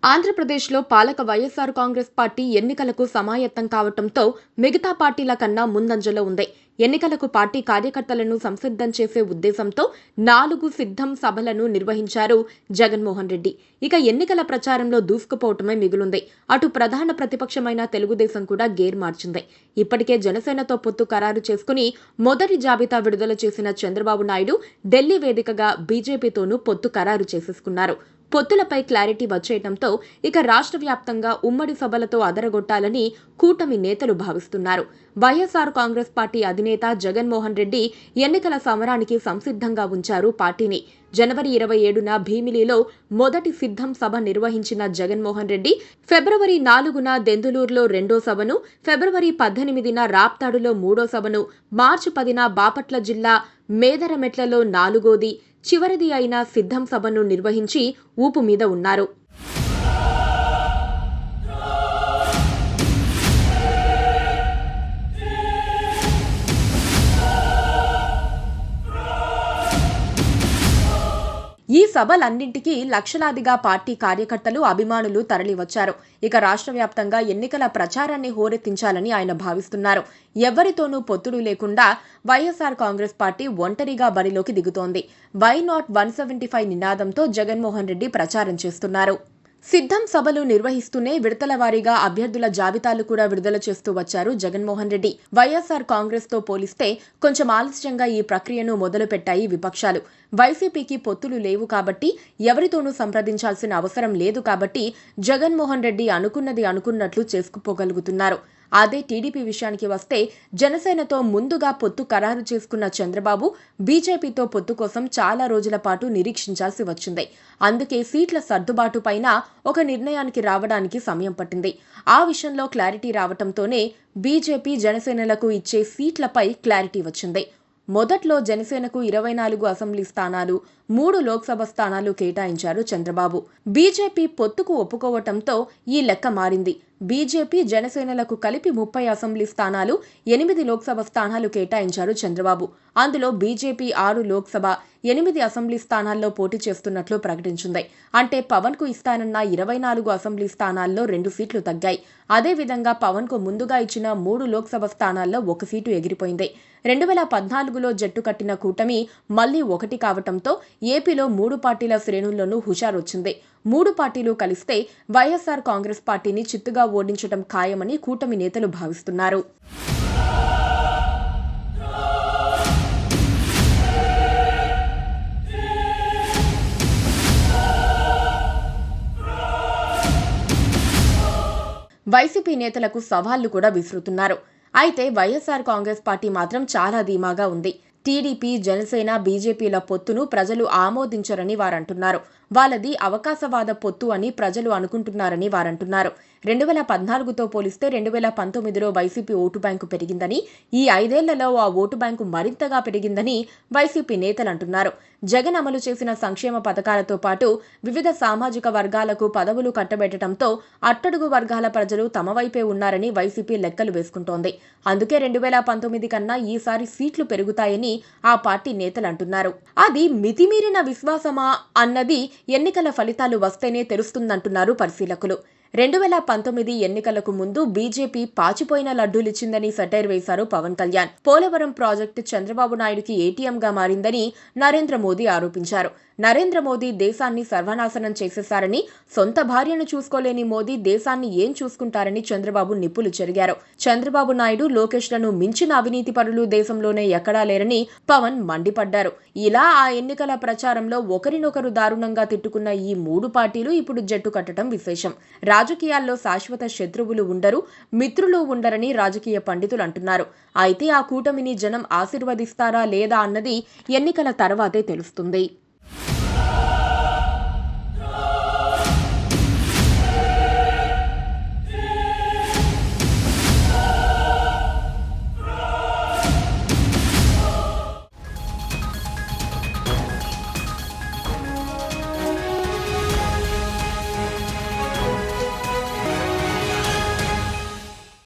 ఆంధ్రప్రదేశ్లో పాలక వైఎస్సార్ కాంగ్రెస్ పార్టీ ఎన్నికలకు సమాయత్తం కావడంతో మిగతా పార్టీల కన్నా ముందంజలో ఉంది. ఎన్నికలకు పార్టీ కార్యకర్తలను సంసిద్ధం చేసే ఉద్దేశంతో 4 సిద్ధం సభలను నిర్వహించారు జగన్మోహన్ రెడ్డి. ఇక ఎన్నికల ప్రచారంలో దూసుకుపోవటమే మిగులుంది. అటు ప్రధాన ప్రతిపక్షమైన తెలుగుదేశం కూడా గేర్ మార్చింది. ఇప్పటికే జనసేనతో పొత్తు ఖరారు చేసుకుని మొదటి జాబితా విడుదల చేసిన చంద్రబాబు నాయుడు ఢిల్లీ వేదికగా బీజేపీతోనూ పొత్తు ఖరారు చేసేసుకున్నారు. పొత్తులపై క్లారిటీ వచ్చేయడంతో ఇక రాష్ట్ర వ్యాప్తంగా ఉమ్మడి సభలతో అదరగొట్టాలని కూటమి నేతలు భావిస్తున్నారు. వైఎస్సార్ కాంగ్రెస్ పార్టీ అధినేత జగన్మోహన్ రెడ్డి ఎన్నికల సమరానికి సంసిద్ధంగా ఉంచారు పార్టీని. జనవరి 27న భీమిలిలో మొదటి సిద్ధం సభ నిర్వహించిన జగన్మోహన్ రెడ్డి ఫిబ్రవరి 4న దెందులూరులో రెండో సభను, ఫిబ్రవరి 18న రాప్తాడులో మూడో సభను, మార్చి 10న బాపట్ల జిల్లా మేదరమెట్లలో నాలుగోది, చివరిది అయిన సిద్ధం సభను నిర్వహించి ఊపు మీద ఉన్నారు. ఈ సభలన్నింటికీ లక్షలాదిగా పార్టీ కార్యకర్తలు, అభిమానులు తరలివచ్చారు. ఇక రాష్ట్ర వ్యాప్తంగా ఎన్నికల ప్రచారాన్ని హోరెత్తించాలని ఆయన భావిస్తున్నారు. ఎవరితోనూ పొత్తులు లేకుండా వైఎస్సార్ కాంగ్రెస్ పార్టీ ఒంటరిగా బరిలోకి దిగుతోంది. వై నాట్ 175 నినాదంతో జగన్మోహన్ రెడ్డి ప్రచారం చేస్తున్నారు. సిద్ధం సభలు నిర్వహిస్తూనే విడతల వారీగా అభ్యర్థుల జాబితాలు కూడా విడుదల చేస్తూ వచ్చారు జగన్మోహన్ రెడ్డి. వైఎస్సార్ కాంగ్రెస్ తో పోలిస్తే కొంచెం ఆలస్యంగా ఈ ప్రక్రియను మొదలుపెట్టాయి విపక్షాలు. వైసీపీకి పొత్తులు లేవు కాబట్టి, ఎవరితోనూ సంప్రదించాల్సిన అవసరం లేదు కాబట్టి జగన్మోహన్ రెడ్డి అనుకున్నది అనుకున్నట్లు చేసుకుపోగలుగుతున్నారు. అదే టీడీపీ విషయానికి వస్తే జనసేనతో ముందుగా పొత్తు ఖరారు చేసుకున్న చంద్రబాబు బీజేపీతో పొత్తు కోసం చాలా రోజుల పాటు నిరీక్షించాల్సి వచ్చింది. అందుకే సీట్ల సర్దుబాటు పైన ఒక నిర్ణయానికి రావడానికి సమయం పట్టింది. ఆ విషయంలో క్లారిటీ రావడంతోనే బీజేపీ జనసేనలకు ఇచ్చే సీట్లపై క్లారిటీ వచ్చింది. మొదట్లో జనసేనకు 24 అసెంబ్లీ స్థానాలు, 3 లోక్సభ స్థానాలు కేటాయించారు చంద్రబాబు. బీజేపీ పొత్తుకు ఒప్పుకోవటంతో ఈ లెక్క మారింది. బీజేపీ జనసేనలకు కలిపి 30 అసెంబ్లీ స్థానాలు, 8 లోక్సభ స్థానాలు కేటాయించారు చంద్రబాబు. అందులో బీజేపీ 6 లోక్సభ, 8 అసెంబ్లీ స్థానాల్లో పోటీ చేస్తున్నట్లు ప్రకటించింది. అంటే పవన్ కు ఇస్తానన్న 24 అసెంబ్లీ స్థానాల్లో 2 సీట్లు తగ్గాయి. అదేవిధంగా పవన్ కు ముందుగా ఇచ్చిన 3 లోక్సభ స్థానాల్లో 1 సీటు ఎగిరిపోయింది. 2014లో జట్టు కట్టిన కూటమి మళ్లీ 1 కావటంతో ఏపీలో 3 పార్టీల శ్రేణుల్లోనూ హుషారొచ్చింది. 3 పార్టీలు కలిస్తే వైఎస్సార్ కాంగ్రెస్ పార్టీని చిత్తుగా ఓడించడం ఖాయమని కూటమి నేతలు భావిస్తున్నారు. వైసీపీ నేతలకు సవాళ్లు కూడా విసురుతున్నారు. అయితే వైఎస్సార్ కాంగ్రెస్ పార్టీ మాత్రం చాలా ధీమాగా ఉంది. టీడీపీ, జనసేన, బీజేపీల పొత్తును ప్రజలు ఆమోదించరని వారంటున్నారు. వాళ్ళది అవకాశవాద పొత్తు అని ప్రజలు అనుకుంటున్నారని వారంటున్నారు. 2014తో పోలిస్తే 2019లో వైసీపీ ఓటు బ్యాంకు పెరిగిందని, ఈ 5 ఏళ్లలో ఆ ఓటు బ్యాంకు మరింతగా పెరిగిందని వైసీపీ నేతలు అంటున్నారు. జగన్ అమలు చేసిన సంక్షేమ పథకాలతో పాటు వివిధ సామాజిక వర్గాలకు పదవులు కట్టబెట్టడంతో అట్టడుగు వర్గాల ప్రజలు తమ వైపే ఉన్నారని వైసీపీ లెక్కలు వేసుకుంటోంది. అందుకే 2019 కన్నా ఈసారి సీట్లు పెరుగుతాయని ఆ పార్టీ నేతలు అంటున్నారు. అది మితిమీరిన విశ్వాసమా అన్నది ఎన్నికల ఫలితాలు వస్తేనే తెలుస్తుందంటున్నారు పరిశీలకులు. 2019 ఎన్నికలకు ముందు బీజేపీ పాచిపోయిన లడ్డూలిచ్చిందని సెటైర్ వేశారు పవన్ కళ్యాణ్. పోలవరం ప్రాజెక్టు చంద్రబాబు నాయుడుకి ఏటీఎంగా మారిందని నరేంద్ర మోదీ ఆరోపించారు. నరేంద్ర మోదీ దేశాన్ని సర్వనాశనం చేసేశారని, సొంత భార్యను చూసుకోలేని మోదీ దేశాన్ని ఏం చూసుకుంటారని చంద్రబాబు నిప్పులు చెరిగారు. చంద్రబాబు నాయుడు, లోకేష్లను మించిన అవినీతి పరులు దేశంలోనే ఎక్కడా లేరని పవన్ మండిపడ్డారు. ఇలా ఆ ఎన్నికల ప్రచారంలో ఒకరినొకరు దారుణంగా తిట్టుకున్న ఈ 3 పార్టీలు ఇప్పుడు జట్టు కట్టడం విశేషం. రాజకీయాల్లో శాశ్వత శత్రువులు ఉండరు, మిత్రులు ఉండరని రాజకీయ పండితులు అంటున్నారు. అయితే ఆ కూటమిని జనం ఆశీర్వదిస్తారా లేదా అన్నది ఎన్నికల తర్వాతే తెలుస్తుంది.